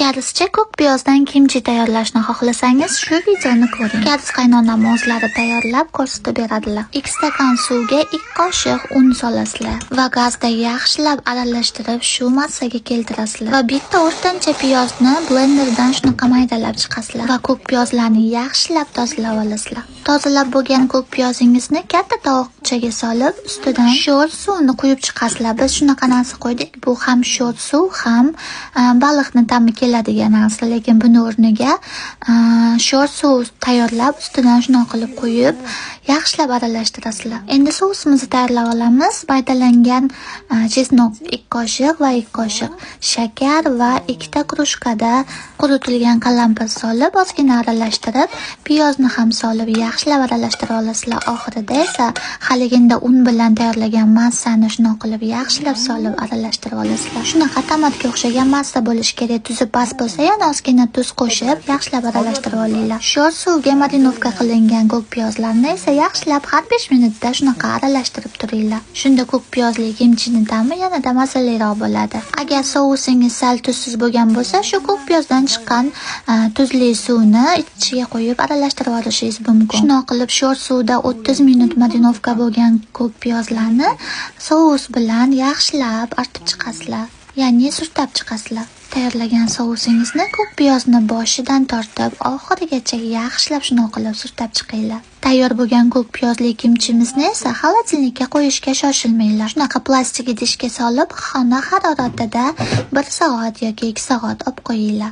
Garizcha ko'k piyozdan kimchi tayyorlashni xohlasangiz, shu videoni ko'ring. Gariz qaynonam o'zlari tayyorlab ko'rsatib beradilar. 2 stakan suvga 2 qoshiq un solasizlar va gazda yaxshilab aralashtirib shu massaga keltirasizlar va bitta o'rtancha piyozni blenderdan shunaqa maydalab chiqasizlar va ko'k piyozlarni yaxshilab tozalab olasizlar. Tozalab bo'lgan ko'k piyozingizni katta tovoqchaga solib, ustidan sho'r suvni quyib chiqasizlar. Biz shunaqa narsa qo'ydik. Bu ham sho'r suv, ham baliqni ta'mi keladigan narsa, lekin buni o'rniga sho'r suv tayyorlab, ustidan shunaqa qilib qo'yib, yaxshilab aralashtirasizlar. Endi sousimizni tayyorlab olamiz. Baydalangan chesnok 2 qoshiq va 2 qoshiq, shakar va 2 ta krujkada quritilgan qalampir solib, ozgina aralashtirib, piyozni ham solib yaxshilab aralashtirib olasizlar. Oxirida esa haliginda un bilan tayyorlagan massani shunaqa qilib yaxshilab solib aralashtirib olasizlar. Shunaqa tomatga o'xshagan massa bo'lishi kerak. Tuzi past bo'lsa, yana ozgina tuz qo'shib, yaxshilab aralashtirib olinglar. Sho'r suvga marinovka qilingan ko'k piyozlarni esa yaxshilab har 5 minutda shunaqa aralashtirib turinglar. Shunda ko'k piyozli kimchining ta'mi yanada mazaliroq bo'ladi. Agar sousingiz sal tuzsiz bo'lgan bo'lsa, shu ko'k piyozdan chiqqan tuzli suvni ichiga qo'yib aralashtirib olishingiz mumkin. Shunaqa qilib sho'r suvda 30 minut marinovka bo'lgan ko'k piyozlarni sous bilan yaxshilab artib chiqasizlar. Ya'ni surtab chiqasizlar. Tayyorlagan sousingizni ko'k piyozni boshidan tortib, oxirigacha yaxshilab shunaqa qilib surtab chiqinglar. Tayyor bo'lgan ko'k piyozli kimchimizni esa xolodilnikka qo'yishga shoshilmanglar. Shunaqa plastik idishga solib, xona haroratida 1 soat yoki 2 soat olib qo'yinglar.